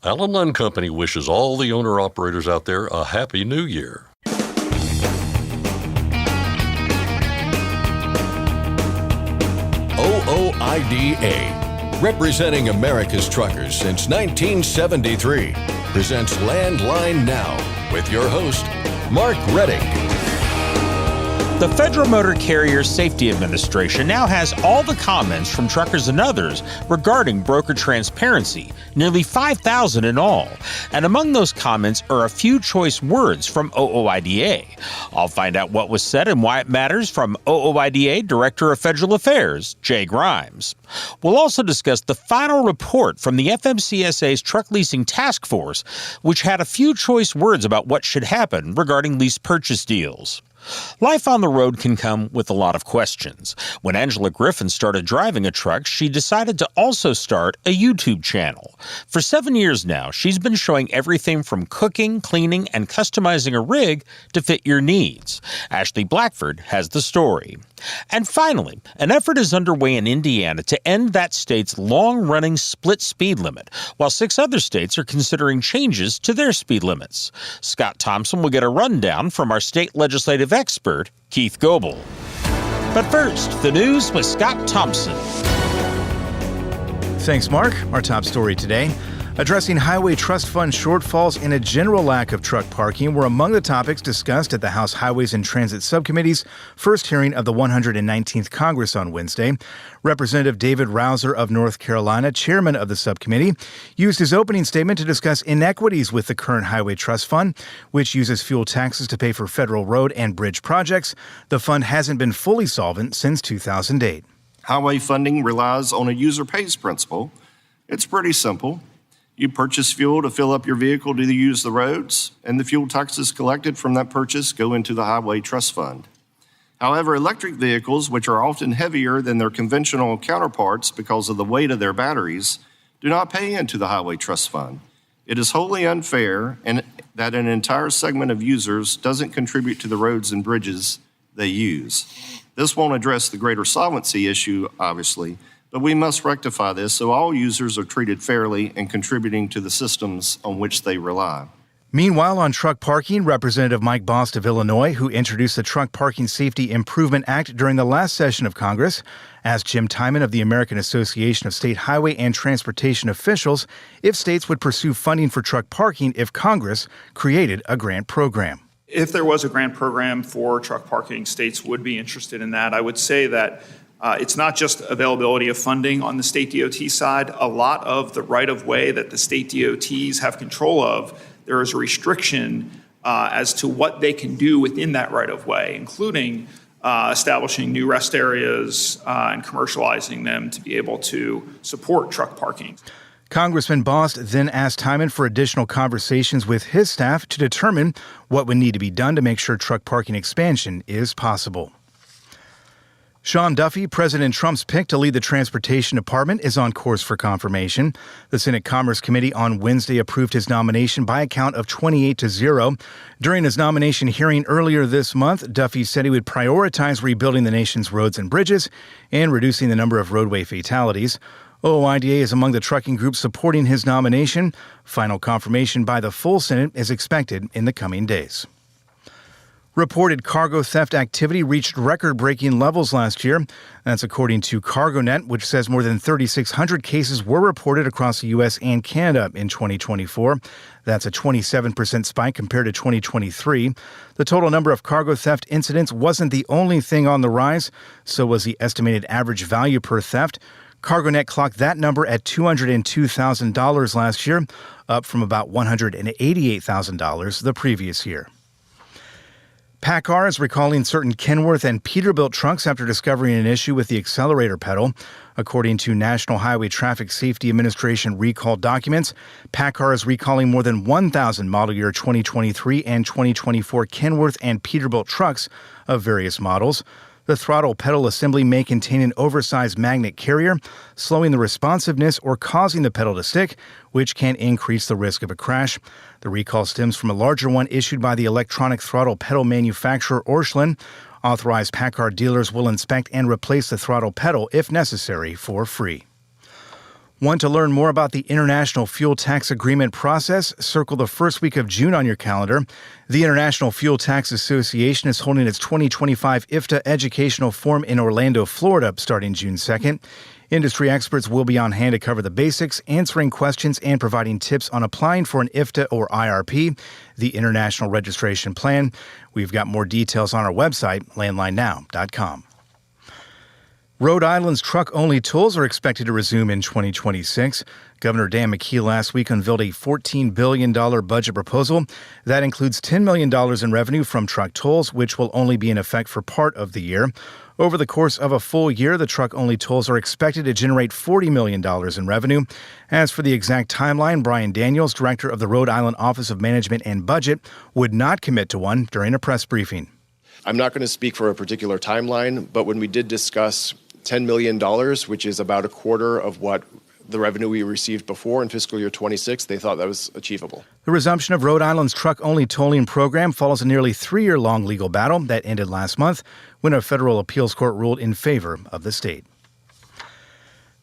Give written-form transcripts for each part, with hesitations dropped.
Allen Lund Company wishes all the owner-operators out there a Happy New Year. OOIDA, representing America's truckers since 1973, presents Landline Now with your host, Mark Reddick. The Federal Motor Carrier Safety Administration now has all the comments from truckers and others regarding broker transparency, nearly 5,000 in all. And among those comments are a few choice words from OOIDA. I'll find out what was said and why it matters from OOIDA Director of Federal Affairs, Jay Grimes. We'll also discuss the final report from the FMCSA's Truck Leasing Task Force, which had a few choice words about what should happen regarding lease purchase deals. Life on the road can come with a lot of questions. When Angela Griffin started driving a truck, she decided to also start a YouTube channel. For 7 years now, she's been showing everything from cooking, cleaning, and customizing a rig to fit your needs. Ashley Blackford has the story. And finally, an effort is underway in Indiana to end that state's long-running split speed limit, while 6 other states are considering changes to their speed limits. Scott Thompson will get a rundown from our state legislative expert, Keith Goebel. But first, the news with Scott Thompson. Thanks, Mark. Our top story today. Addressing highway trust fund shortfalls and a general lack of truck parking were among the topics discussed at the House Highways and Transit Subcommittee's first hearing of the 119th Congress on Wednesday. Representative David Rouser of North Carolina, chairman of the subcommittee, used his opening statement to discuss inequities with the current Highway Trust Fund, which uses fuel taxes to pay for federal road and bridge projects. The fund hasn't been fully solvent since 2008. Highway funding relies on a user pays principle. It's pretty simple. You purchase fuel to fill up your vehicle to use the roads, and the fuel taxes collected from that purchase go into the Highway Trust Fund. However, electric vehicles, which are often heavier than their conventional counterparts because of the weight of their batteries, do not pay into the Highway Trust Fund. It is wholly unfair and that an entire segment of users doesn't contribute to the roads and bridges they use. This won't address the greater solvency issue, obviously, but we must rectify this so all users are treated fairly and contributing to the systems on which they rely. Meanwhile, on truck parking, Representative Mike Bost of Illinois, who introduced the Truck Parking Safety Improvement Act during the last session of Congress, asked Jim Timon of the American Association of State Highway and Transportation Officials if states would pursue funding for truck parking if Congress created a grant program. If there was a grant program for truck parking, states would be interested in that. I would say that it's not just availability of funding on the state DOT side. A lot of the right-of-way that the state DOTs have control of, there is a restriction as to what they can do within that right-of-way, including establishing new rest areas and commercializing them to be able to support truck parking. Congressman Bost then asked Timon for additional conversations with his staff to determine what would need to be done to make sure truck parking expansion is possible. Sean Duffy, President Trump's pick to lead the Transportation Department, is on course for confirmation. The Senate Commerce Committee on Wednesday approved his nomination by a count of 28-0. During his nomination hearing earlier this month, Duffy said he would prioritize rebuilding the nation's roads and bridges and reducing the number of roadway fatalities. OOIDA is among the trucking groups supporting his nomination. Final confirmation by the full Senate is expected in the coming days. Reported cargo theft activity reached record-breaking levels last year. That's according to CargoNet, which says more than 3,600 cases were reported across the U.S. and Canada in 2024. That's a 27% spike compared to 2023. The total number of cargo theft incidents wasn't the only thing on the rise. So was the estimated average value per theft. CargoNet clocked that number at $202,000 last year, up from about $188,000 the previous year. PACCAR is recalling certain Kenworth and Peterbilt trucks after discovering an issue with the accelerator pedal. According to National Highway Traffic Safety Administration recall documents, PACCAR is recalling more than 1,000 model year 2023 and 2024 Kenworth and Peterbilt trucks of various models. The throttle pedal assembly may contain an oversized magnet carrier, slowing the responsiveness or causing the pedal to stick, which can increase the risk of a crash. The recall stems from a larger one issued by the electronic throttle pedal manufacturer Orscheln. Authorized PACCAR dealers will inspect and replace the throttle pedal if necessary for free. Want to learn more about the International Fuel Tax Agreement process? Circle the first week of June on your calendar. The International Fuel Tax Association is holding its 2025 IFTA Educational Forum in Orlando, Florida, starting June 2nd. Industry experts will be on hand to cover the basics, answering questions, and providing tips on applying for an IFTA or IRP, the International Registration Plan. We've got more details on our website, landlinenow.com. Rhode Island's truck-only tolls are expected to resume in 2026. Governor Dan McKee last week unveiled a $14 billion budget proposal. That includes $10 million in revenue from truck tolls, which will only be in effect for part of the year. Over the course of a full year, the truck-only tolls are expected to generate $40 million in revenue. As for the exact timeline, Brian Daniels, director of the Rhode Island Office of Management and Budget, would not commit to one during a press briefing. I'm not going to speak for a particular timeline, but when we did discuss $10 million, which is about a quarter of what the revenue we received before in fiscal year 26, they thought that was achievable. The resumption of Rhode Island's truck-only tolling program follows a nearly 3-year-long legal battle that ended last month when a federal appeals court ruled in favor of the state.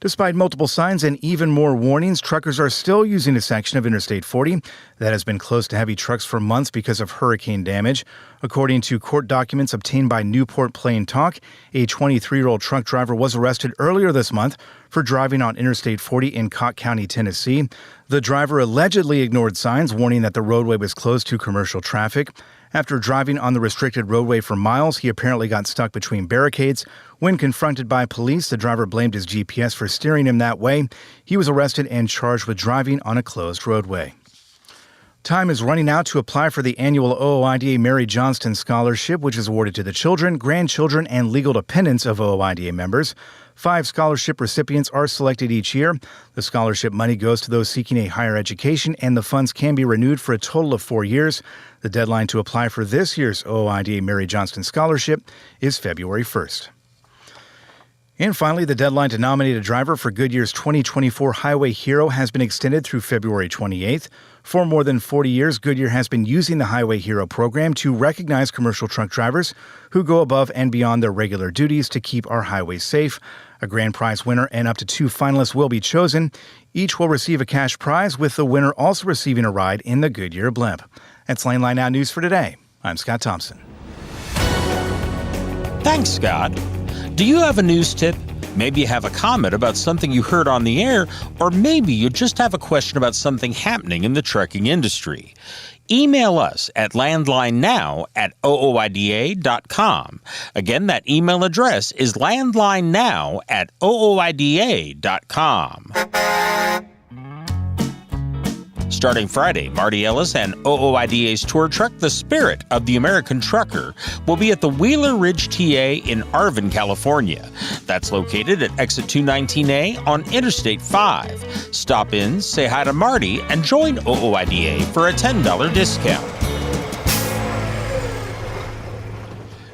Despite multiple signs and even more warnings, truckers are still using a section of Interstate 40 that has been closed to heavy trucks for months because of hurricane damage. According to court documents obtained by Newport Plain Talk, a 23-year-old truck driver was arrested earlier this month for driving on Interstate 40 in Cocke County, Tennessee. The driver allegedly ignored signs warning that the roadway was closed to commercial traffic. After driving on the restricted roadway for miles, he apparently got stuck between barricades. When confronted by police, the driver blamed his GPS for steering him that way. He was arrested and charged with driving on a closed roadway. Time is running out to apply for the annual OOIDA Mary Johnston Scholarship, which is awarded to the children, grandchildren, and legal dependents of OOIDA members. 5 scholarship recipients are selected each year. The scholarship money goes to those seeking a higher education, and the funds can be renewed for a total of 4 years. The deadline to apply for this year's OOIDA Mary Johnston Scholarship is February 1st. And finally, the deadline to nominate a driver for Goodyear's 2024 Highway Hero has been extended through February 28th. For more than 40 years, Goodyear has been using the Highway Hero program to recognize commercial truck drivers who go above and beyond their regular duties to keep our highways safe. A grand prize winner and up to 2 finalists will be chosen. Each will receive a cash prize, with the winner also receiving a ride in the Goodyear blimp. That's Landline Now News for today. I'm Scott Thompson. Thanks, Scott. Do you have a news tip? Maybe you have a comment about something you heard on the air, or maybe you just have a question about something happening in the trucking industry. Email us at landlinenow@ooida.com. Again, that email address is landlinenow@ooida.com. Starting Friday, Marty Ellis and OOIDA's tour truck, The Spirit of the American Trucker, will be at the Wheeler Ridge TA in Arvin, California. That's located at exit 219A on Interstate 5. Stop in, say hi to Marty, and join OOIDA for a $10 discount.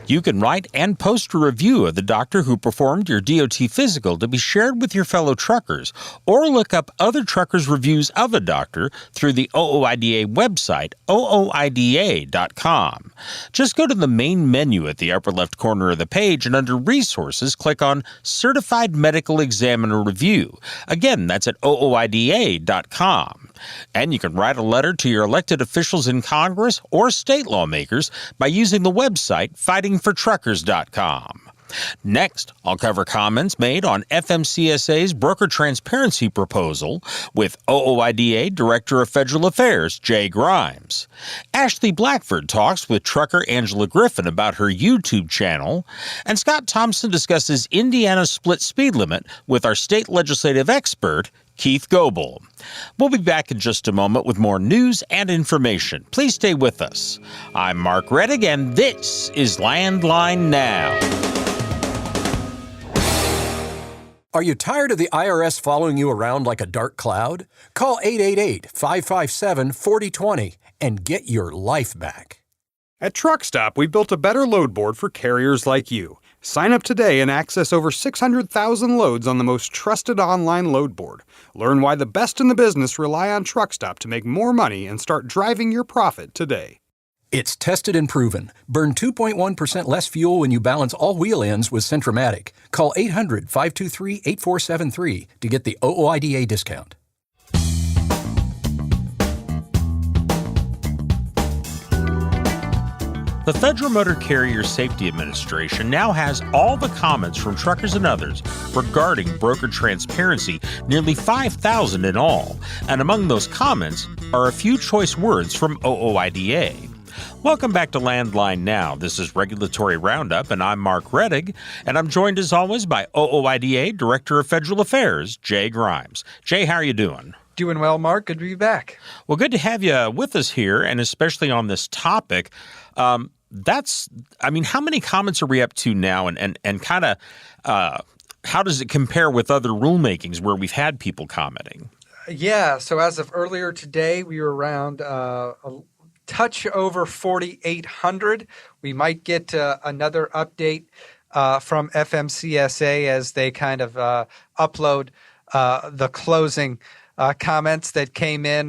You can write and post a review of the doctor who performed your DOT physical to be shared with your fellow truckers, or look up other truckers' reviews of a doctor through the OOIDA website, ooida.com. Just go to the main menu at the upper left corner of the page, and under Resources, click on Certified Medical Examiner Review. Again, that's at ooida.com. And you can write a letter to your elected officials in Congress or state lawmakers by using the website fightingfortruckers.com. Next, I'll cover comments made on FMCSA's broker transparency proposal with OOIDA Director of Federal Affairs, Jay Grimes. Ashley Blackford talks with trucker Angela Griffin about her YouTube channel, and Scott Thompson discusses Indiana's split speed limit with our state legislative expert, Keith Goebel. We'll be back in just a moment with more news and information. Please stay with us. I'm Mark Reddick, and this is Landline Now. Are you tired of the IRS following you around like a dark cloud? Call 888-557-4020 and get your life back. At Truck Stop, we built a better load board for carriers like you. Sign up today and access over 600,000 loads on the most trusted online load board. Learn why the best in the business rely on Truck Stop to make more money and start driving your profit today. It's tested and proven. Burn 2.1% less fuel when you balance all wheel ends with Centromatic. Call 800-523-8473 to get the OOIDA discount. The Federal Motor Carrier Safety Administration now has all the comments from truckers and others regarding broker transparency, nearly 5,000 in all. And among those comments are a few choice words from OOIDA. Welcome back to Landline Now. This is Regulatory Roundup, and I'm Mark Rettig, and I'm joined as always by OOIDA Director of Federal Affairs, Jay Grimes. Jay, how are you doing? Doing well, Mark. Good to be back. Well, good to have you with us here, and especially on this topic. How many comments are we up to now, and kind of how does it compare with other rulemakings where we've had people commenting? Yeah, so as of earlier today, we were around a touch over 4,800. We might get another update from FMCSA as they kind of upload the closing comments that came in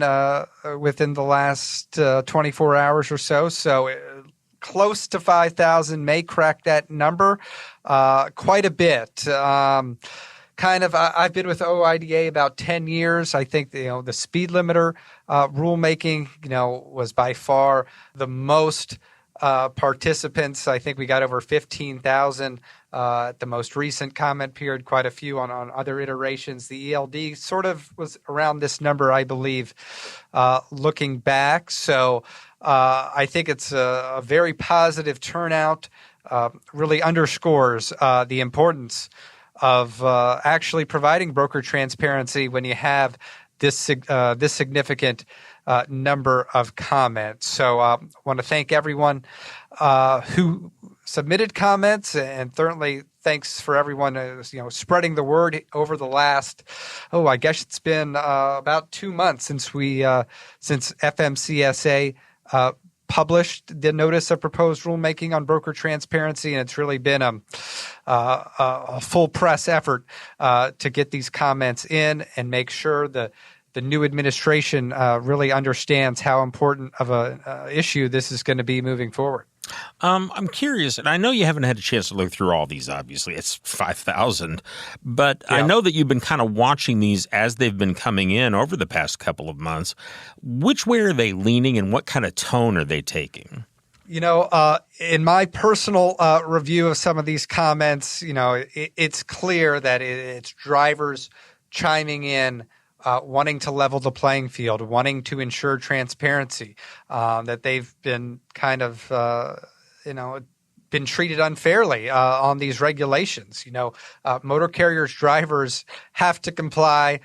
within the last 24 hours or so. So close to 5,000 may crack that number quite a bit. I've been with OOIDA about 10 years. I think the speed limiter rulemaking was by far the most participants. I think we got over 15,000 at the most recent comment period, quite a few on other iterations. The ELD sort of was around this number, I believe, looking back. So I think it's a very positive turnout, really underscores the importance of actually providing broker transparency when you have this significant number of comments. So I want to thank everyone who submitted comments, and certainly thanks for everyone spreading the word over the last, I guess it's been about 2 months since FMCSA published the notice of proposed rulemaking on broker transparency, and it's really been a full press effort to get these comments in and make sure the new administration really understands how important of a issue this is going to be moving forward. I'm curious, and I know you haven't had a chance to look through all these, obviously. It's 5,000. But yeah. I know that you've been kind of watching these as they've been coming in over the past couple of months. Which way are they leaning, and what kind of tone are they taking? In my personal review of some of these comments, it's clear that it's drivers chiming in, wanting to level the playing field, wanting to ensure transparency, that they've been kind of, been treated unfairly on these regulations. Motor carriers drivers have to comply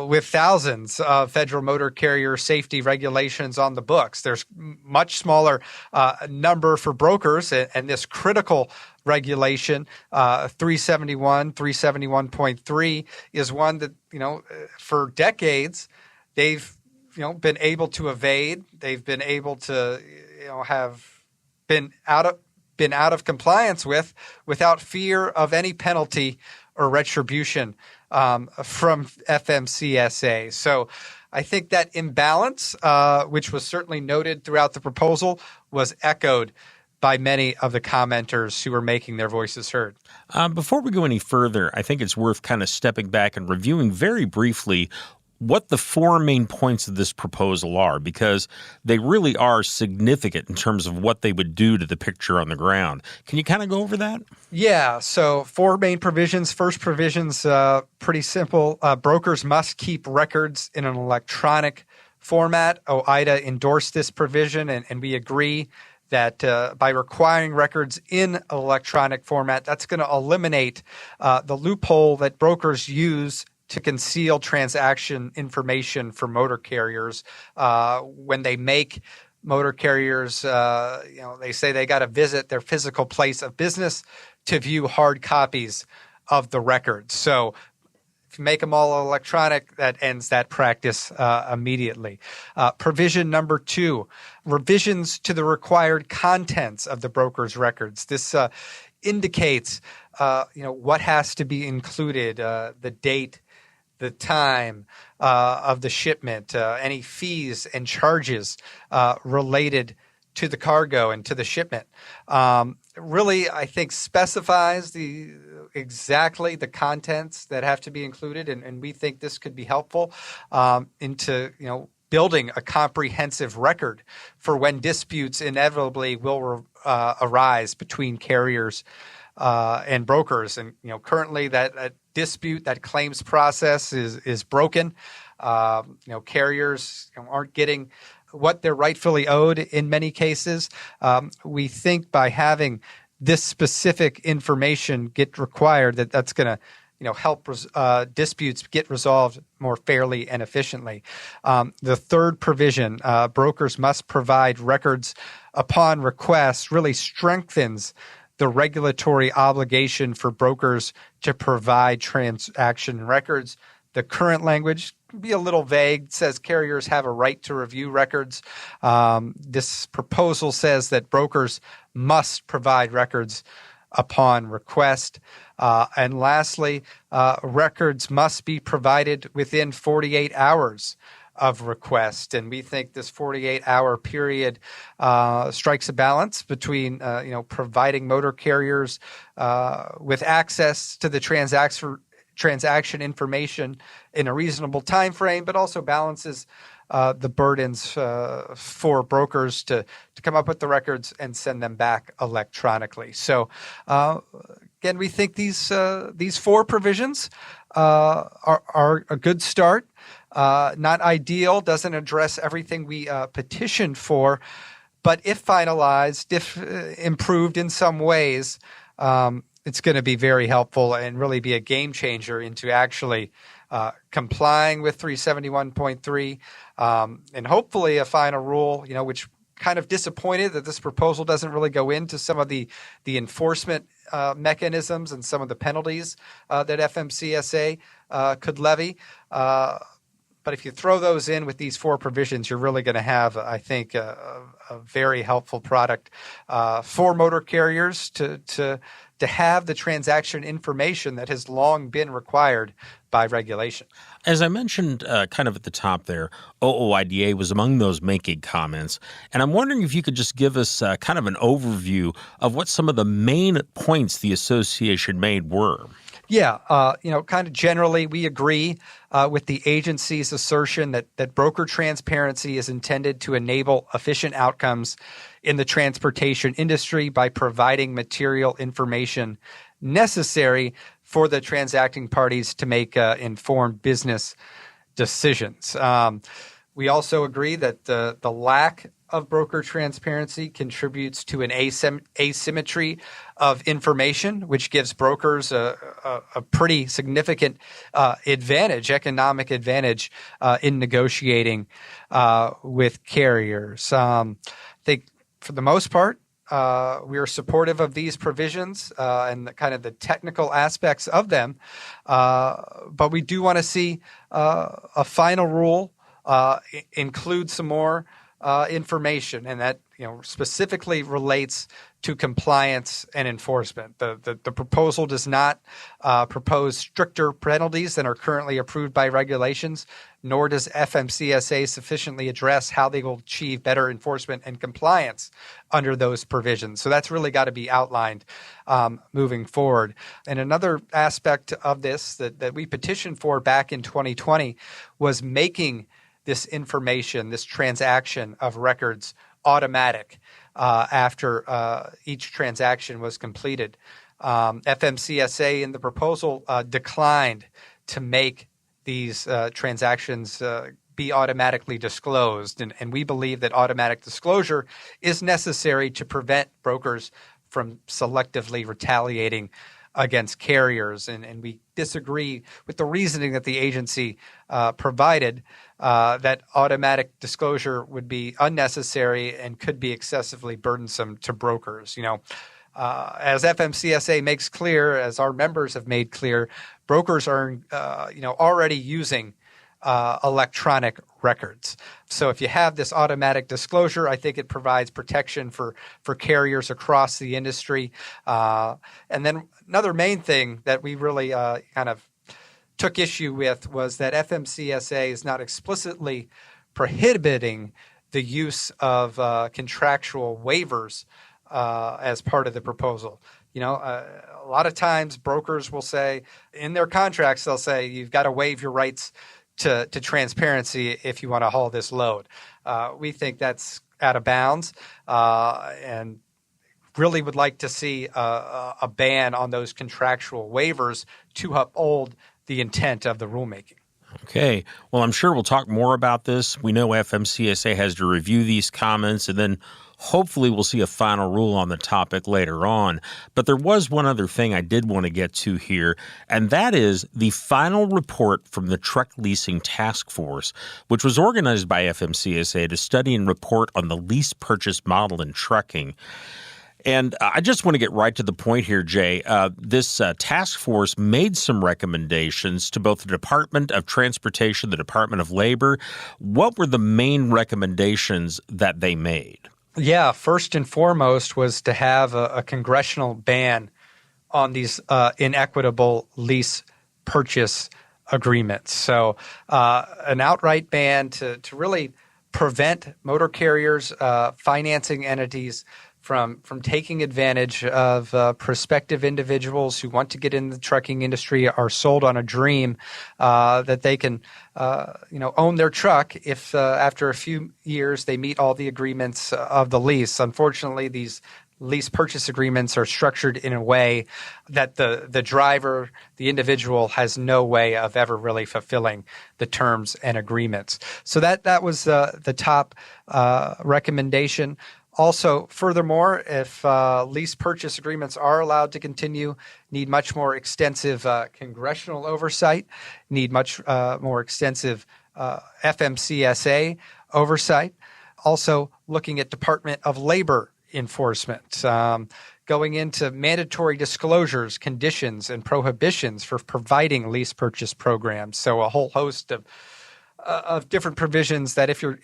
with thousands of federal motor carrier safety regulations on the books. There's much smaller number for brokers, and this critical regulation, 371, 371.3, is one that, for decades they've, been able to evade. They've been able to, have been out of compliance with without fear of any penalty or retribution from FMCSA. So I think that imbalance, which was certainly noted throughout the proposal, was echoed by many of the commenters who were making their voices heard. Before we go any further, I think it's worth kind of stepping back and reviewing very briefly what the four main points of this proposal are, because they really are significant in terms of what they would do to the picture on the ground. Can you kind of go over that? Yeah, so four main provisions. First provision's pretty simple. Brokers must keep records in an electronic format. OOIDA endorsed this provision, and we agree that by requiring records in electronic format, that's going to eliminate the loophole that brokers use to conceal transaction information for motor carriers when they make motor carriers, they say they got to visit their physical place of business to view hard copies of the records. So if you make them all electronic, that ends that practice immediately. Provision number 2, revisions to the required contents of the broker's records. This indicates, what has to be included, the date, the time of the shipment, any fees and charges related to the cargo and to the shipment. Really, I think specifies exactly the contents that have to be included, and we think this could be helpful into building a comprehensive record for when disputes inevitably will arise between carriers and brokers. And currently that dispute, that claims process is broken. Carriers aren't getting what they're rightfully owed in many cases. We think by having this specific information get required, that's going to help disputes get resolved more fairly and efficiently. The third provision, brokers must provide records upon request, really strengthens the regulatory obligation for brokers to provide transaction records. The current language can be a little vague. It says carriers have a right to review records. This proposal says that brokers must provide records upon request. And lastly, records must be provided within 48 hours of request. And we think this 48-hour period strikes a balance between providing motor carriers with access to the transaction information in a reasonable time frame, but also balances the burdens for brokers to come up with the records and send them back electronically. So again, we think these four provisions are a good start. Not ideal, doesn't address everything we petitioned for, but if finalized, if improved in some ways, it's going to be very helpful and really be a game changer into actually complying with 371.3 and hopefully a final rule, which kind of disappointed that this proposal doesn't really go into some of the enforcement mechanisms and some of the penalties that FMCSA could levy. But if you throw those in with these four provisions, you're really going to have, I think, a very helpful product for motor carriers to have the transaction information that has long been required by regulation. As I mentioned kind of at the top there, OOIDA was among those making comments. And I'm wondering if you could just give us kind of an overview of what some of the main points the association made were. Yeah, kind of generally, we agree with the agency's assertion that broker transparency is intended to enable efficient outcomes in the transportation industry by providing material information necessary for the transacting parties to make informed business decisions. We also agree that the lack of broker transparency contributes to an asymmetry of information, which gives brokers a pretty significant economic advantage in negotiating with carriers. I think for the most part, we are supportive of these provisions and kind of the technical aspects of them, but we do want to see a final rule include some more information, and that specifically relates to compliance and enforcement. The proposal does not propose stricter penalties than are currently approved by regulations, nor does FMCSA sufficiently address how they will achieve better enforcement and compliance under those provisions. So that's really got to be outlined moving forward. And another aspect of this that we petitioned for back in 2020 was making this information, this transaction of records, automatic after each transaction was completed. FMCSA in the proposal declined to make these transactions be automatically disclosed. And we believe that automatic disclosure is necessary to prevent brokers from selectively retaliating against carriers. And we disagree with the reasoning that the agency provided that automatic disclosure would be unnecessary and could be excessively burdensome to brokers. As FMCSA makes clear, as our members have made clear, brokers are already using electronic records. So if you have this automatic disclosure, I think it provides protection for carriers across the industry. And then another main thing that we really kind of took issue with was that FMCSA is not explicitly prohibiting the use of contractual waivers as part of the proposal. A lot of times brokers will say in their contracts, they'll say you've got to waive your rights to transparency if you want to haul this load. We think that's out of bounds and really would like to see a ban on those contractual waivers to uphold the intent of the rulemaking. Okay. Well, I'm sure we'll talk more about this. We know FMCSA has to review these comments, and then hopefully we'll see a final rule on the topic later on. But there was one other thing I did want to get to here, and that is the final report from the Truck Leasing Task Force, which was organized by FMCSA to study and report on the lease-purchase model in trucking. And I just want to get right to the point here, Jay. This task force made some recommendations to both the Department of Transportation, the Department of Labor. What were the main recommendations that they made? Yeah, first and foremost was to have a congressional ban on these inequitable lease purchase agreements. So an outright ban to really prevent motor carriers, financing entities from taking advantage of prospective individuals who want to get in the trucking industry, are sold on a dream that they can own their truck if after a few years they meet all the agreements of the lease. Unfortunately, these lease purchase agreements are structured in a way that the driver, the individual, has no way of ever really fulfilling the terms and agreements. So that was the top recommendation. Also, furthermore, if lease purchase agreements are allowed to continue, need much more extensive congressional oversight, need much more extensive FMCSA oversight. Also, looking at Department of Labor enforcement, going into mandatory disclosures, conditions, and prohibitions for providing lease purchase programs. So a whole host of different provisions that if you're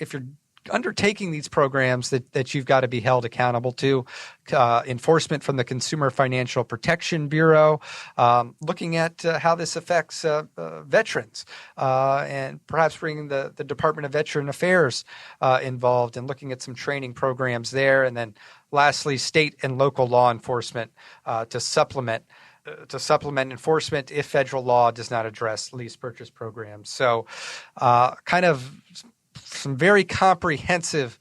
undertaking these programs that you've got to be held accountable to. Enforcement from the Consumer Financial Protection Bureau, looking at how this affects veterans, and perhaps bringing the Department of Veteran Affairs involved and looking at some training programs there. And then lastly, state and local law enforcement to supplement enforcement if federal law does not address lease purchase programs. So kind of some very comprehensive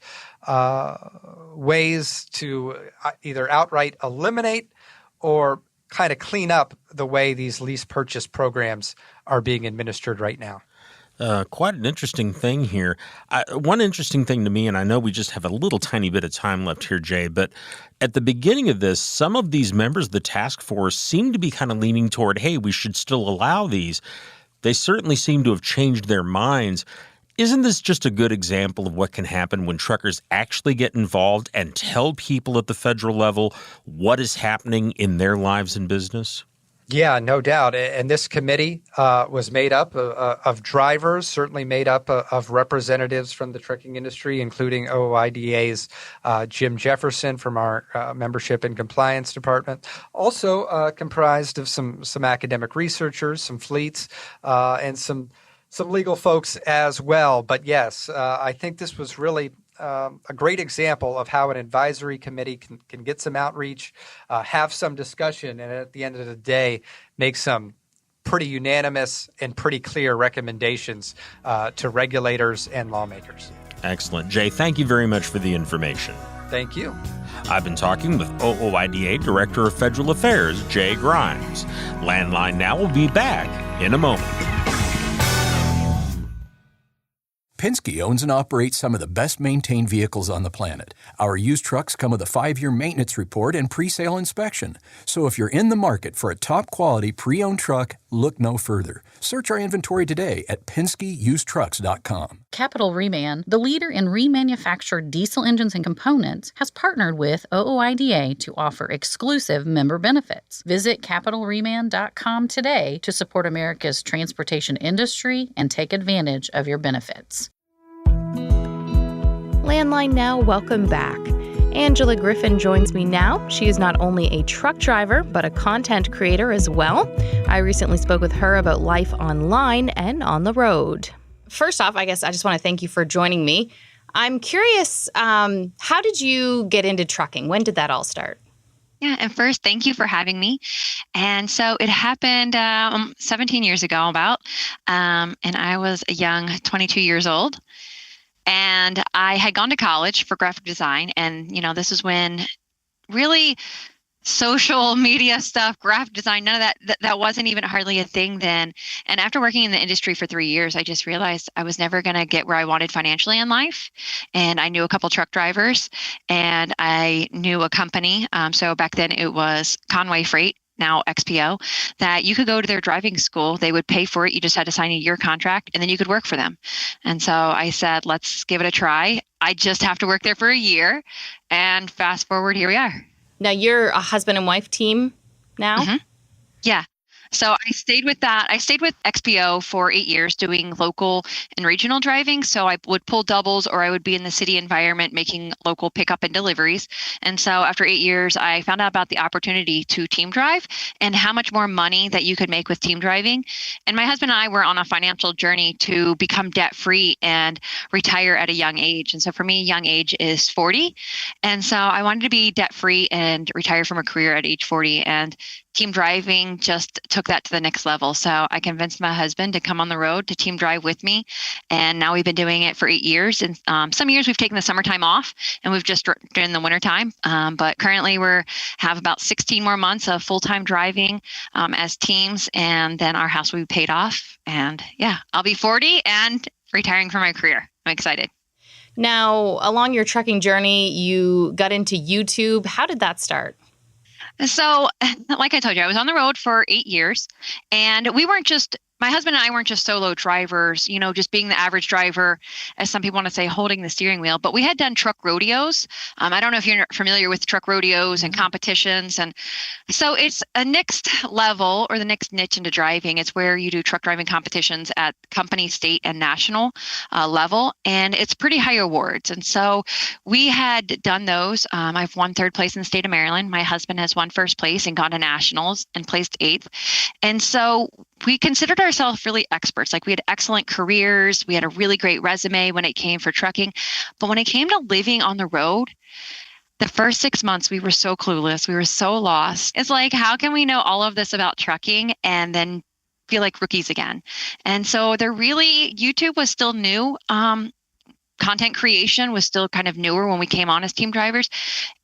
ways to either outright eliminate or kind of clean up the way these lease purchase programs are being administered right now. Quite an interesting thing here. One interesting thing to me, and I know we just have a little tiny bit of time left here, Jay, but at the beginning of this, some of these members of the task force seem to be kind of leaning toward, hey, we should still allow these. They certainly seem to have changed their minds. Isn't this just a good example of what can happen when truckers actually get involved and tell people at the federal level what is happening in their lives and business? Yeah, no doubt. And this committee was made up of drivers, certainly made up of representatives from the trucking industry, including OOIDA's Jim Jefferson from our membership and compliance department. Also comprised of some academic researchers, some fleets, and some legal folks as well. But yes, I think this was really a great example of how an advisory committee can get some outreach, have some discussion, and at the end of the day, make some pretty unanimous and pretty clear recommendations to regulators and lawmakers. Excellent. Jay, thank you very much for the information. Thank you. I've been talking with OOIDA Director of Federal Affairs, Jay Grimes. Landline Now will be back in a moment. Penske owns and operates some of the best-maintained vehicles on the planet. Our used trucks come with a 5-year maintenance report and pre-sale inspection. So if you're in the market for a top-quality pre-owned truck, look no further. Search our inventory today at PenskeUsedTrucks.com. Capital Reman, the leader in remanufactured diesel engines and components, has partnered with OOIDA to offer exclusive member benefits. Visit CapitalReman.com today to support America's transportation industry and take advantage of your benefits. Landline Now, welcome back. Angela Griffin joins me now. She is not only a truck driver, but a content creator as well. I recently spoke with her about life online and on the road. First off, I guess I just want to thank you for joining me. I'm curious, how did you get into trucking? When did that all start? Yeah, and first, thank you for having me. And so it happened 17 years ago about, and I was a young 22 years old. And I had gone to college for graphic design. And, this is when really social media stuff, graphic design, none of that wasn't even hardly a thing then. And after working in the industry for 3 years, I just realized I was never going to get where I wanted financially in life. And I knew a couple truck drivers and I knew a company. So back then it was Conway Freight, now XPO, that you could go to their driving school. They would pay for it. You just had to sign a year contract and then you could work for them. And so I said, let's give it a try. I just have to work there for a year. And fast forward, here we are. Now, you're a husband and wife team now? Mm-hmm. Yeah. So I stayed with that. I stayed with XPO for 8 years doing local and regional driving. So I would pull doubles or I would be in the city environment making local pickup and deliveries. And so after 8 years, I found out about the opportunity to team drive and how much more money that you could make with team driving. And my husband and I were on a financial journey to become debt free and retire at a young age. And so for me, young age is 40. And so I wanted to be debt free and retire from a career at age 40. And team driving just took that to the next level. So I convinced my husband to come on the road to team drive with me. And now we've been doing it for 8 years. And some years we've taken the summertime off and we've just during the wintertime. But currently have about 16 more months of full-time driving as teams. And then our house will be paid off. And yeah, I'll be 40 and retiring from my career. I'm excited. Now, along your trucking journey, you got into YouTube. How did that start? So, like I told you, I was on the road for 8 years, and my husband and I weren't just solo drivers, just being the average driver, as some people want to say, holding the steering wheel. But we had done truck rodeos. I don't know if you're familiar with truck rodeos and competitions. And so it's a next level or the next niche into driving. It's where you do truck driving competitions at company, state, and national level. And it's pretty high awards. And so we had done those. I've won 3rd place in the state of Maryland. My husband has won 1st place and gone to nationals and placed 8th. And so we considered ourselves really experts. Like we had excellent careers. We had a really great resume when it came for trucking. But when it came to living on the road, the first 6 months, we were so clueless. We were so lost. It's like, how can we know all of this about trucking and then feel like rookies again? And so YouTube was still new. Content creation was still kind of newer when we came on as team drivers.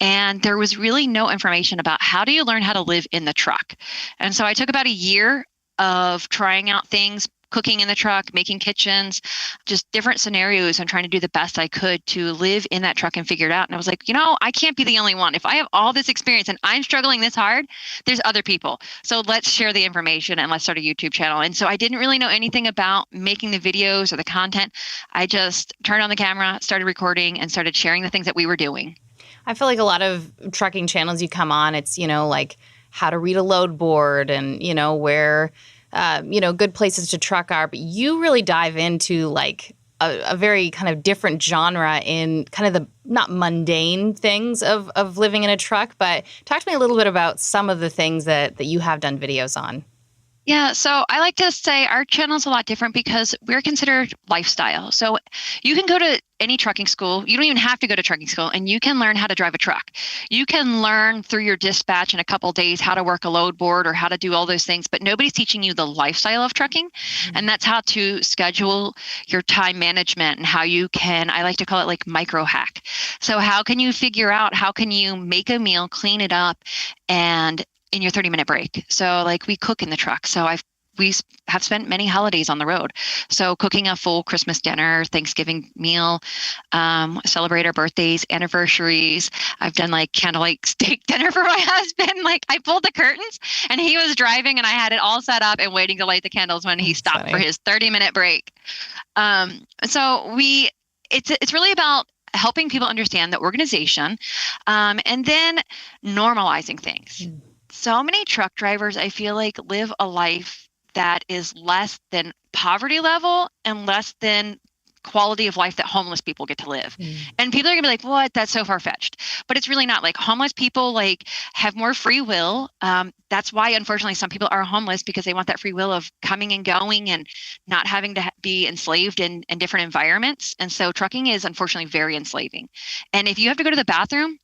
And there was really no information about how do you learn how to live in the truck. And so I took about a year of trying out things, cooking in the truck, making kitchens, just different scenarios and trying to do the best I could to live in that truck and figure it out. And I was like, I can't be the only one. If I have all this experience and I'm struggling this hard, there's other people. So let's share the information and let's start a YouTube channel. And so I didn't really know anything about making the videos or the content. I just turned on the camera, started recording, and started sharing the things that we were doing. I feel like a lot of trucking channels you come on, it's, like how to read a load board and, where, good places to truck are. But you really dive into like a very kind of different genre in kind of the not mundane things of living in a truck. But talk to me a little bit about some of the things that you have done videos on. Yeah, so I like to say our channel is a lot different because we're considered lifestyle. So you can go to any trucking school. You don't even have to go to trucking school, and you can learn how to drive a truck. You can learn through your dispatch in a couple of days how to work a load board or how to do all those things, but nobody's teaching you the lifestyle of trucking. Mm-hmm. And that's how to schedule your time management and how you can, I like to call it like micro hack. So how can you figure out, how can you make a meal, clean it up, and in your 30-minute break. So like we cook in the truck. So we have spent many holidays on the road. So cooking a full Christmas dinner, Thanksgiving meal, celebrate our birthdays, anniversaries. I've done like candlelight steak dinner for my husband. Like I pulled the curtains and he was driving and I had it all set up and waiting to light the candles when he stopped for his 30-minute break. So it's really about helping people understand the organization and then normalizing things. So many truck drivers, I feel like, live a life that is less than poverty level and less than quality of life that homeless people get to live. And people are gonna be like, what? That's so far-fetched. But it's really not. Like, homeless people like have more free will. That's why, unfortunately, some people are homeless, because they want that free will of coming and going and not having to be enslaved in different environments. And so trucking is unfortunately very enslaving. And if you have to go to the bathroom,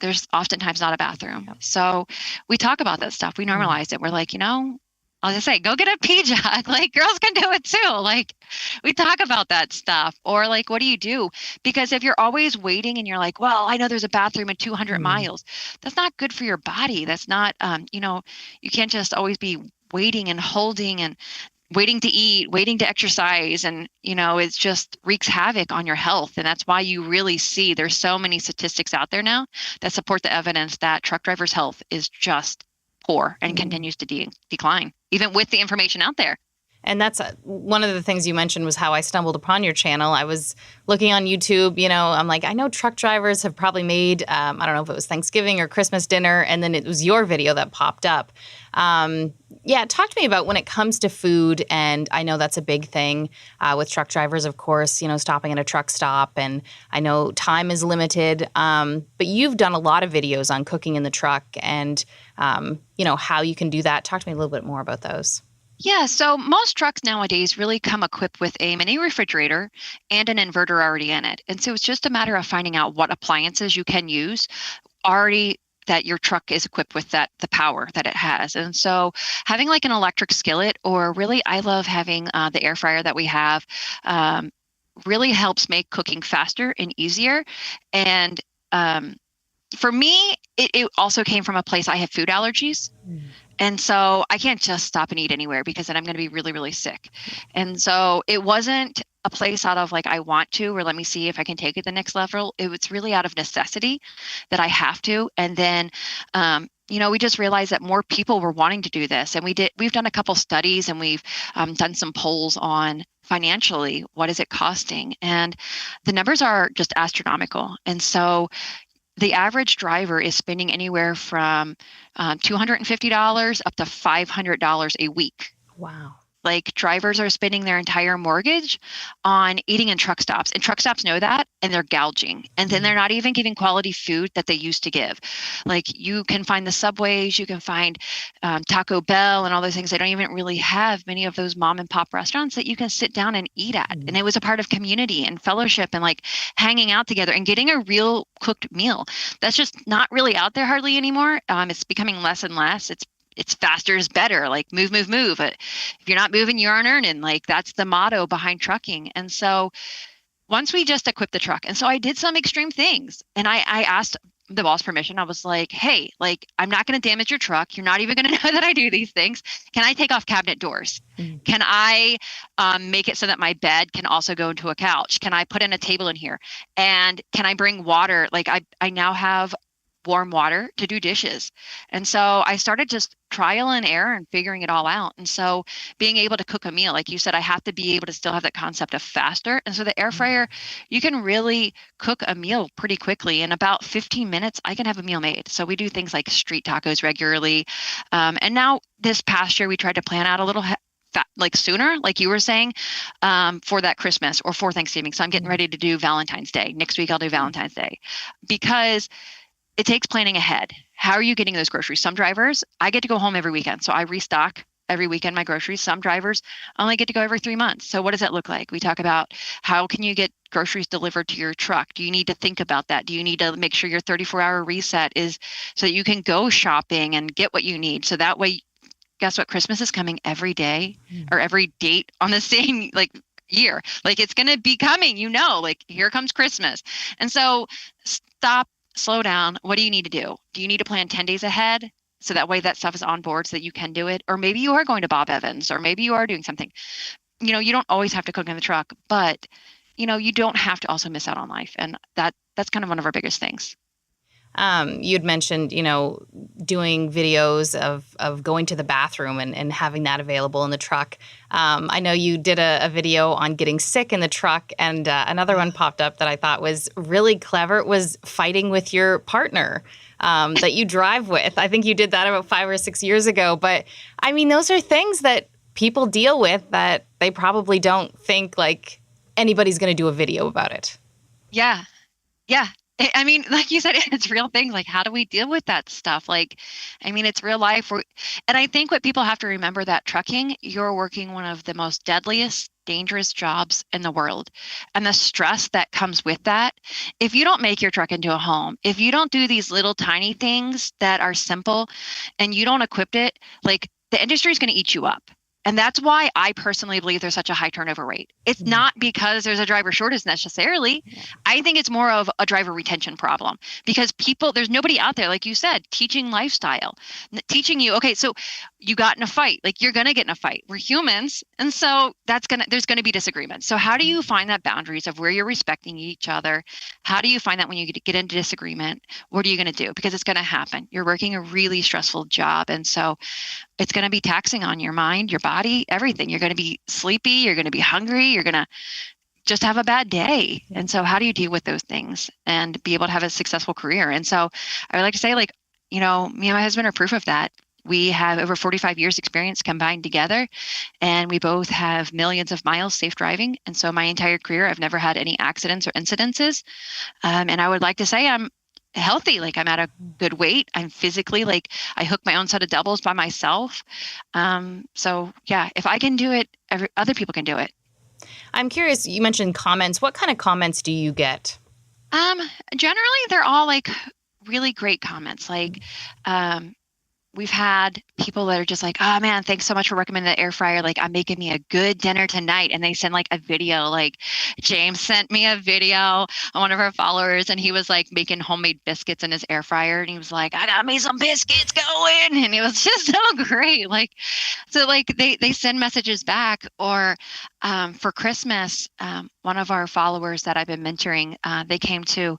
there's oftentimes not a bathroom. So we talk about that stuff. We normalize it. We're like, I'll just say, go get a pee jug. Like, girls can do it too. Like, we talk about that stuff. Or like, what do you do? Because if you're always waiting and you're like, well, I know there's a bathroom in 200 miles, that's not good for your body. That's not, you can't just always be waiting and holding and waiting to eat, waiting to exercise. And, it just wreaks havoc on your health. And that's why you really see there's so many statistics out there now that support the evidence that truck drivers' health is just poor and continues to decline, even with the information out there. And that's one of the things you mentioned was how I stumbled upon your channel. I was looking on YouTube, I'm like, I know truck drivers have probably made, I don't know if it was Thanksgiving or Christmas dinner, and then it was your video that popped up. Talk to me about when it comes to food, and I know that's a big thing with truck drivers, of course, stopping at a truck stop, and I know time is limited, but you've done a lot of videos on cooking in the truck and, how you can do that. Talk to me a little bit more about those. Yeah, so most trucks nowadays really come equipped with a mini refrigerator and an inverter already in it. And so it's just a matter of finding out what appliances you can use already that your truck is equipped with, the power that it has. And so having like an electric skillet, or really I love having the air fryer that we have, really helps make cooking faster and easier. And for me, it also came from a place I have food allergies. And so I can't just stop and eat anywhere, because then I'm going to be really, really sick. And so it wasn't a place out of like, I want to, or let me see if I can take it the next level. It was really out of necessity that I have to. And then, we just realized that more people were wanting to do this. And we've done a couple studies, and we've done some polls on financially, what is it costing? And the numbers are just astronomical. And so the average driver is spending anywhere from $250 up to $500 a week. Wow. Like, drivers are spending their entire mortgage on eating in truck stops, and truck stops know that, and they're gouging. And then they're not even giving quality food that they used to give. Like, you can find the Subways, you can find Taco Bell and all those things. They don't even really have many of those mom and pop restaurants that you can sit down and eat at. And it was a part of community and fellowship and like hanging out together and getting a real cooked meal. That's just not really out there hardly anymore. It's becoming less and less. It's faster is better, like move. But if you're not moving, you aren't earning. Like, that's the motto behind trucking. And so once we just equipped the truck, and so I did some extreme things, and I asked the boss permission. I was like, hey, like, I'm not going to damage your truck. You're not even going to know that I do these things. Can I take off cabinet doors? Can I make it so that my bed can also go into a couch? Can I put in a table in here? And can I bring water? Like, I now have warm water to do dishes. And so I started just trial and error and figuring it all out. And so being able to cook a meal, like you said, I have to be able to still have that concept of faster. And so the air fryer, you can really cook a meal pretty quickly. In about 15 minutes, I can have a meal made. So we do things like street tacos regularly. And now this past year, we tried to plan out a little like sooner, like you were saying, for that Christmas or for Thanksgiving. So I'm getting ready to do Valentine's Day. Next week, I'll do Valentine's Day, because it takes planning ahead. How are you getting those groceries? Some drivers, I get to go home every weekend. So I restock every weekend my groceries. Some drivers only get to go every 3 months. So what does that look like? We talk about how can you get groceries delivered to your truck? Do you need to think about that? Do you need to make sure your 34-hour reset is so that you can go shopping and get what you need? So that way, guess what? Christmas is coming every day or every date on the same year. Like, it's going to be coming, like, here comes Christmas. And so stop. Slow down. What do you need to do? Do you need to plan 10 days ahead? So that way that stuff is on board so that you can do it. Or maybe you are going to Bob Evans, or maybe you are doing something. You don't always have to cook in the truck, but, you don't have to also miss out on life. And that's kind of one of our biggest things. You'd mentioned, doing videos of going to the bathroom and having that available in the truck. I know you did a video on getting sick in the truck, and another one popped up that I thought was really clever. It was fighting with your partner that you drive with. I think you did that about 5 or 6 years ago. But, I mean, those are things that people deal with that they probably don't think, like, anybody's going to do a video about it. Yeah. I mean, like you said, it's real things. Like, how do we deal with that stuff? Like, I mean, it's real life. And I think what people have to remember that trucking, you're working one of the most deadliest, dangerous jobs in the world. And the stress that comes with that, if you don't make your truck into a home, if you don't do these little tiny things that are simple and you don't equip it, like the industry is going to eat you up. And that's why I personally believe there's such a high turnover rate. It's not because there's a driver shortage necessarily. I think it's more of a driver retention problem because there's nobody out there, like you said, teaching lifestyle, teaching you, okay, so you got in a fight, like you're going to get in a fight. We're humans. And so there's going to be disagreements. So how do you find that boundaries of where you're respecting each other? How do you find that when you get into disagreement? What are you going to do? Because it's going to happen. You're working a really stressful job. And so it's going to be taxing on your mind, your body, everything. You're going to be sleepy. You're going to be hungry. You're going to just have a bad day. And so how do you deal with those things and be able to have a successful career? And so I would like to say, like, me and my husband are proof of that. We have over 45 years experience combined together, and we both have millions of miles safe driving. And so my entire career, I've never had any accidents or incidences. And I would like to say I'm healthy. Like I'm at a good weight. I'm physically, like I hook my own set of doubles by myself. So yeah, if I can do it, other people can do it. I'm curious, you mentioned comments. What kind of comments do you get? Generally they're all like really great comments. Like, we've had people that are just like, oh man, thanks so much for recommending the air fryer. Like I'm making me a good dinner tonight. And they send like a video, like James sent me a video on one of our followers and he was like making homemade biscuits in his air fryer. And he was like, I got me some biscuits going. And it was just so great. Like, so like they send messages back or for Christmas, one of our followers that I've been mentoring, they came to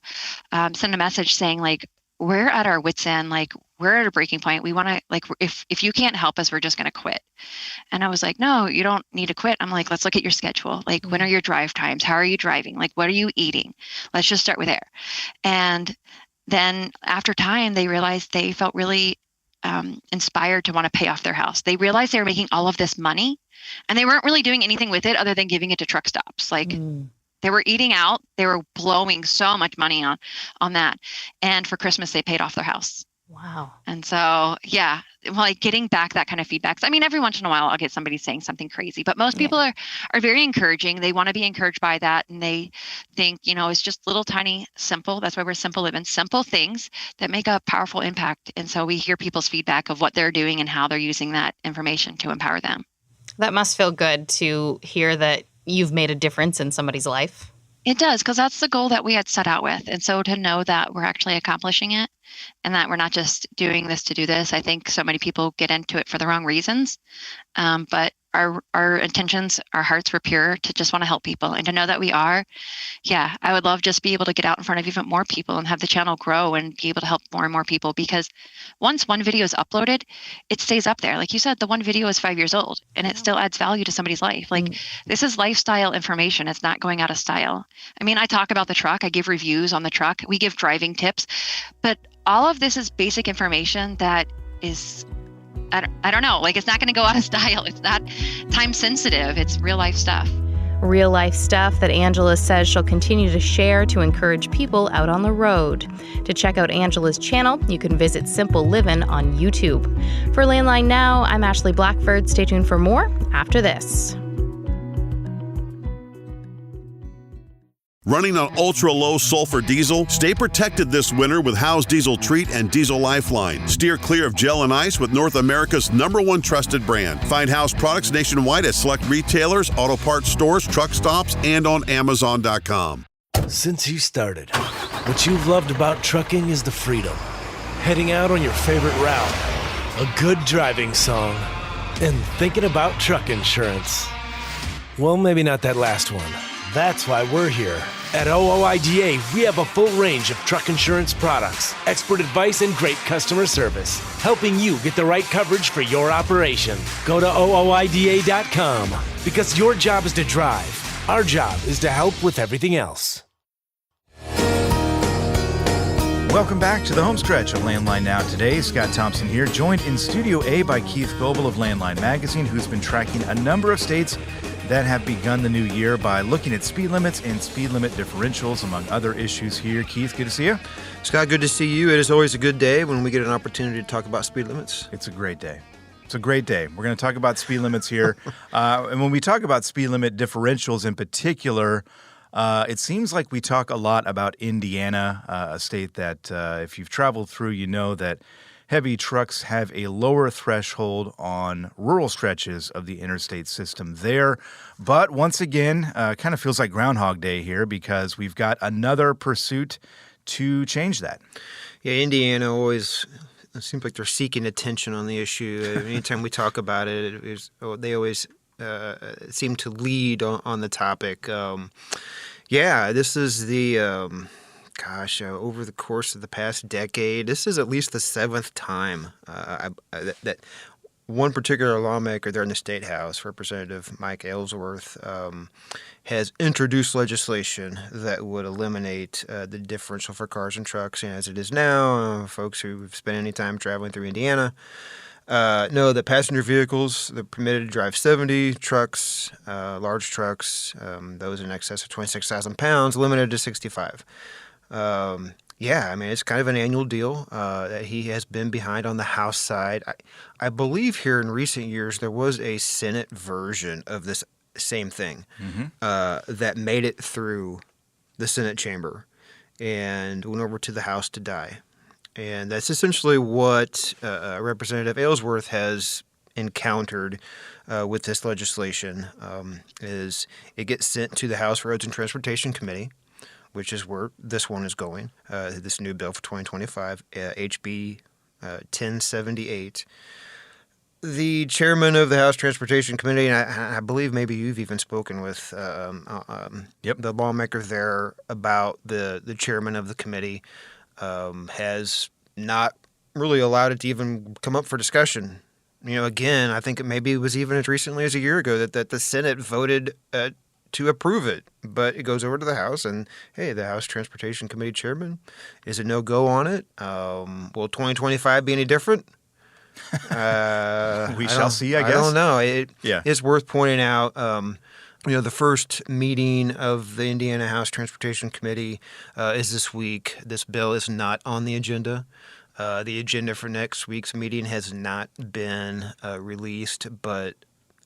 send a message saying like, we're at our wits' end, like we're at a breaking point. We want to, like, if you can't help us, we're just going to quit. And I was like, no, you don't need to quit. I'm like, let's look at your schedule. Like, when are your drive times? How are you driving? Like, what are you eating? Let's just start with there. And then after time, they realized they felt really inspired to want to pay off their house. They realized they were making all of this money and they weren't really doing anything with it other than giving it to truck stops. Like, they were eating out. They were blowing so much money on that. And for Christmas, they paid off their house. Wow. And so, yeah, like getting back that kind of feedback. I mean, every once in a while, I'll get somebody saying something crazy, but most people are very encouraging. They want to be encouraged by that. And they think, it's just little tiny simple. That's why we're simple living, simple things that make a powerful impact. And so we hear people's feedback of what they're doing and how they're using that information to empower them. That must feel good to hear that you've made a difference in somebody's life. It does, because that's the goal that we had set out with. And so to know that we're actually accomplishing it and that we're not just doing this to do this, I think so many people get into it for the wrong reasons. But our intentions, our hearts were pure to just want to help people and to know that we are. Yeah, I would love just be able to get out in front of even more people and have the channel grow and be able to help more and more people, because once one video is uploaded, it stays up there. Like you said, the one video is 5 years old and it still adds value to somebody's life. Like this is lifestyle information. It's not going out of style. I mean, I talk about the truck. I give reviews on the truck. We give driving tips, but all of this is basic information that is, I don't know, like it's not going to go out of style. It's not time sensitive. It's real life stuff. Real life stuff that Angela says she'll continue to share to encourage people out on the road. To check out Angela's channel, you can visit Simple Livin' on YouTube. For Landline Now, I'm Ashley Blackford. Stay tuned for more after this. Running on ultra-low sulfur diesel? Stay protected this winter with Howe's Diesel Treat and Diesel Lifeline. Steer clear of gel and ice with North America's #1 trusted brand. Find Howe's products nationwide at select retailers, auto parts stores, truck stops, and on Amazon.com. Since you started, what you've loved about trucking is the freedom. Heading out on your favorite route, a good driving song, and thinking about truck insurance. Well, maybe not that last one. That's why we're here. At OOIDA, we have a full range of truck insurance products, expert advice, and great customer service, helping you get the right coverage for your operation. Go to OOIDA.com, because your job is to drive. Our job is to help with everything else. Welcome back to the home stretch of Landline Now today. Scott Thompson here, joined in Studio A by Keith Goebel of Landline Magazine, who's been tracking a number of states that have begun the new year by looking at speed limits and speed limit differentials, among other issues here. Keith, good to see you. Scott, good to see you. It is always a good day when we get an opportunity to talk about speed limits. It's a great day. It's a great day. We're going to talk about speed limits here. And when we talk about speed limit differentials in particular, it seems like we talk a lot about Indiana, a state that if you've traveled through, you know that heavy trucks have a lower threshold on rural stretches of the interstate system there. But once again, kind of feels like Groundhog Day here because we've got another pursuit to change that. Yeah, Indiana always, it seems like they're seeking attention on the issue. Anytime we talk about it, they always seem to lead on the topic. This is the... over the course of the past decade, this is at least the seventh time that one particular lawmaker there in the State House, Representative Mike Ellsworth, has introduced legislation that would eliminate the differential for cars and trucks. And as it is now, folks who've spent any time traveling through Indiana know that passenger vehicles, they're permitted to drive 70, trucks, large trucks, those in excess of 26,000 pounds, limited to 65. It's kind of an annual deal that he has been behind on the House side. I believe here in recent years there was a Senate version of this same thing that made it through the Senate chamber and went over to the House to die. And that's essentially what Representative Ellsworth has encountered with this legislation is it gets sent to the House Roads and Transportation Committee, which is where this one is going, this new bill for 2025, HB 1078. The chairman of the House Transportation Committee, and I believe maybe you've even spoken with the lawmaker there about the chairman of the committee, has not really allowed it to even come up for discussion. Again, I think maybe it was even as recently as a year ago that the Senate voted to approve it, but it goes over to the House, and hey, the House Transportation Committee chairman is a no-go on it. Will 2025 be any different? We shall see, I guess. I don't know. It's worth pointing out, the first meeting of the Indiana House Transportation Committee is this week. This bill is not on the agenda. The agenda for next week's meeting has not been released, but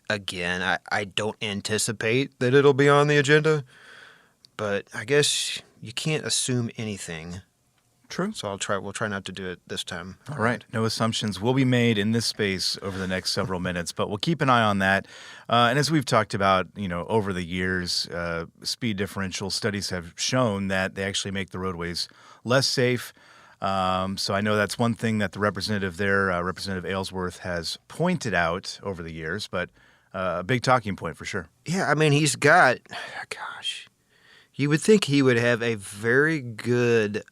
again, I don't anticipate that it'll be on the agenda, but I guess you can't assume anything. True. So we'll try not to do it this time. All right. No assumptions will be made in this space over the next several minutes, but we'll keep an eye on that. And as we've talked about, over the years, speed differential studies have shown that they actually make the roadways less safe. So I know that's one thing that the representative there, Representative Ellsworth, has pointed out over the years, but a big talking point for sure. Yeah, he's got, you would think he would have a very good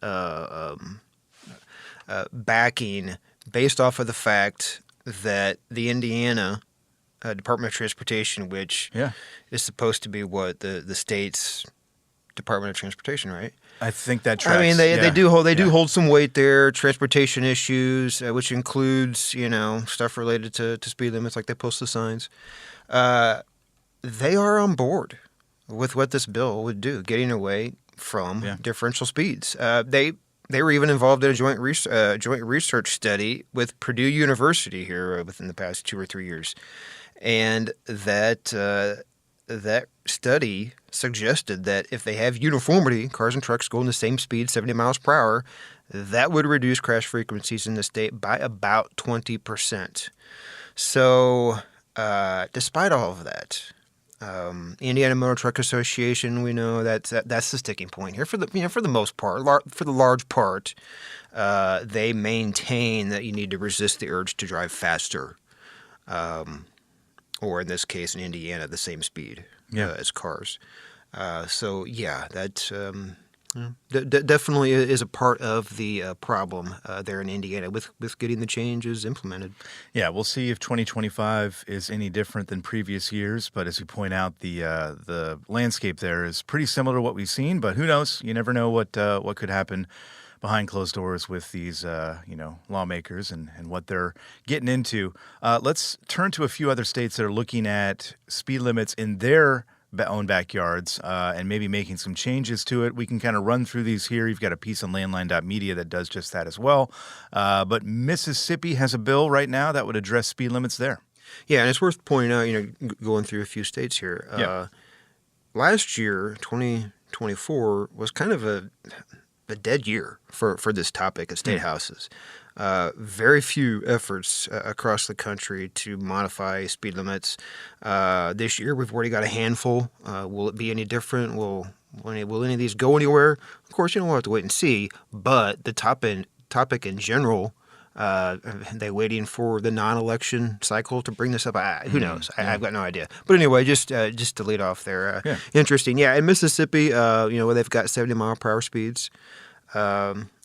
backing based off of the fact that the Indiana Department of Transportation, which is supposed to be the state's Department of Transportation, right? I think that tracks. They do hold some weight there. Transportation issues, which includes stuff related to speed limits, like they post the signs. They are on board with what this bill would do, getting away from differential speeds. They were even involved in a joint research study with Purdue University here within the past 2 or 3 years, and that study suggested that if they have uniformity, cars and trucks going the same speed, 70 miles per hour, that would reduce crash frequencies in the state by about 20%. So, despite all of that, Indiana Motor Truck Association, we know that's the sticking point here for the most part. For the large part, they maintain that you need to resist the urge to drive faster, or in this case, in Indiana, the same speed as cars. That definitely is a part of the problem there in Indiana with getting the changes implemented. Yeah, we'll see if 2025 is any different than previous years. But as you point out, the landscape there is pretty similar to what we've seen. But who knows? You never know what could happen. behind closed doors with these, lawmakers and what they're getting into. Let's turn to a few other states that are looking at speed limits in their own backyards and maybe making some changes to it. We can kind of run through these here. You've got a piece on landline.media that does just that as well. But Mississippi has a bill right now that would address speed limits there. Yeah, and it's worth pointing out, going through a few states here. Last year, 2024, was kind of a dead year for this topic at state houses. Very few efforts across the country to modify speed limits. This year, we've already got a handful. Will it be any different? Will any of these go anywhere? Of course, we'll have to wait and see. But the topic in general, they waiting for the non-election cycle to bring this up? Who knows? I've got no idea. But anyway, just to lead off there, interesting. Yeah, in Mississippi, where they've got 70-mile-per-hour speeds.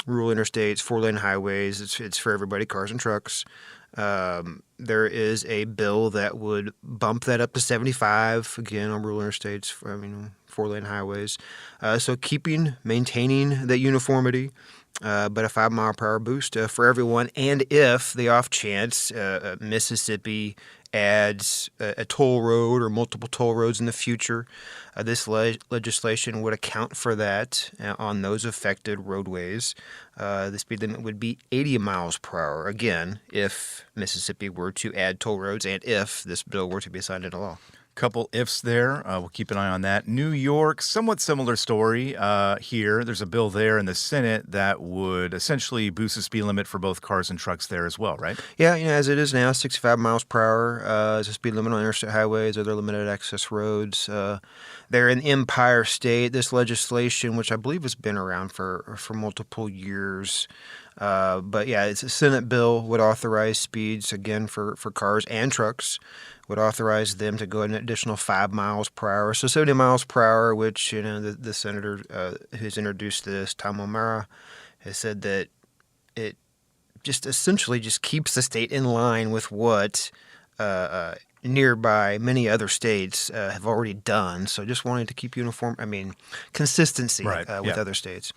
Rural interstates, 4-lane highways. It's for everybody, cars and trucks. There is a bill that would bump that up to 75 again on rural interstates. 4-lane highways. So maintaining that uniformity, but a 5-mile-per-hour boost for everyone. And if the off chance Mississippi adds a toll road or multiple toll roads in the future, this legislation would account for that on those affected roadways. The speed limit would be 80 miles per hour, again, if Mississippi were to add toll roads and if this bill were to be signed into law. Couple ifs there. We'll keep an eye on that. New York, somewhat similar story here. There's a bill there in the Senate that would essentially boost the speed limit for both cars and trucks there as well, right? Yeah, as it is now, 65 miles per hour is a speed limit on interstate highways, other limited access roads. There in Empire State, this legislation, which I believe has been around for multiple years, but yeah, it's a Senate bill, would authorize speeds, again, for cars and trucks, would authorize them to go an additional 5 miles per hour. So 70 miles per hour, which, the senator who's introduced this, Tom O'Mara, has said that it just essentially just keeps the state in line with what nearby many other states have already done. So just wanting to keep consistency with other states.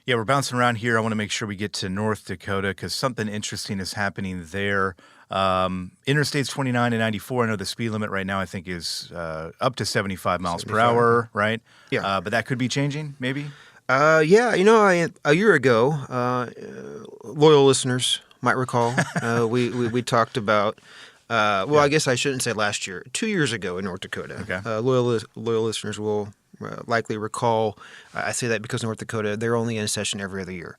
Yeah, we're bouncing around here. I want to make sure we get to North Dakota because something interesting is happening there. Interstates 29 and 94, I know the speed limit right now I think is up to 75 miles per hour, right? Yeah. But that could be changing, maybe? A year ago, loyal listeners might recall, we talked about, I guess I shouldn't say last year, 2 years ago in North Dakota. Okay. Loyal listeners will likely recall, I say that because North Dakota, they're only in session every other year.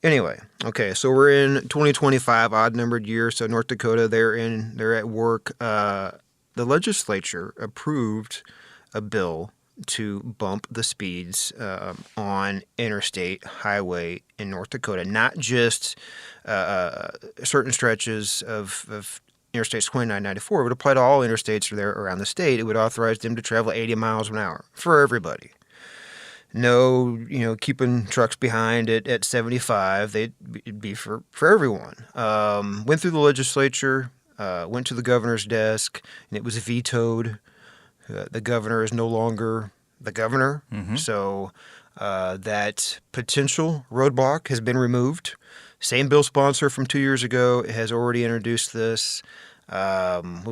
Anyway, okay, so we're in 2025, odd-numbered year, so North Dakota, they're at work. The legislature approved a bill to bump the speeds on interstate highway in North Dakota, not just certain stretches of Interstates 29, 94. It would apply to all interstates there around the state. It would authorize them to travel 80 miles an hour for everybody. No, keeping trucks behind at 75. It'd be for everyone. Went through the legislature, went to the governor's desk, and it was vetoed. The governor is no longer the governor, so that potential roadblock has been removed. Same bill sponsor from 2 years ago has already introduced this. We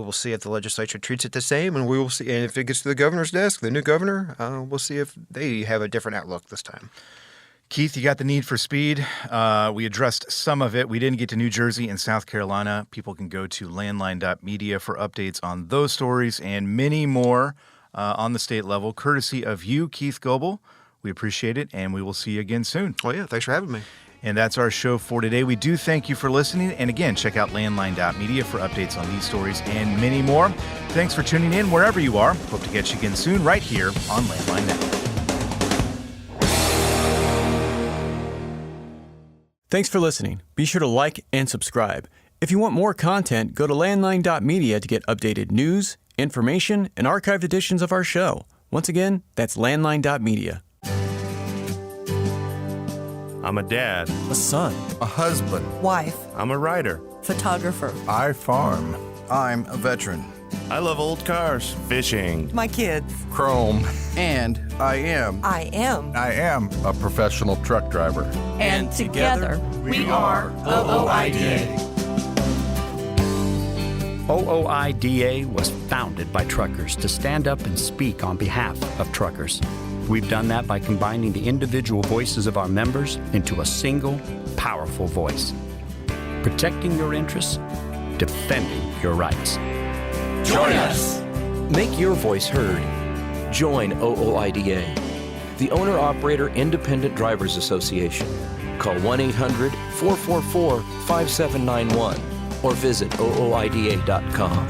will see if the legislature treats it the same, and we will see. And if it gets to the governor's desk, the new governor, we'll see if they have a different outlook this time. Keith, you got the need for speed. We addressed some of it. We didn't get to New Jersey and South Carolina. People can go to landline.media for updates on those stories and many more on the state level, courtesy of you, Keith Goebel. We appreciate it, and we will see you again soon. Oh, yeah. Thanks for having me. And that's our show for today. We do thank you for listening. And again, check out landline.media for updates on these stories and many more. Thanks for tuning in wherever you are. Hope to catch you again soon right here on Landline Network. Thanks for listening. Be sure to like and subscribe. If you want more content, go to landline.media to get updated news, information, and archived editions of our show. Once again, that's landline.media. I'm a dad, a son, a husband, wife, I'm a writer, photographer. I farm. I'm a veteran. I love old cars, fishing, my kids, Chrome, and I am. I am. I am a professional truck driver. And together, we are OOIDA. OOIDA was founded by truckers to stand up and speak on behalf of truckers. We've done that by combining the individual voices of our members into a single, powerful voice. Protecting your interests, defending your rights. Join us. Make your voice heard. Join OOIDA, the Owner-Operator Independent Drivers Association. Call 1-800-444-5791 or visit OOIDA.com.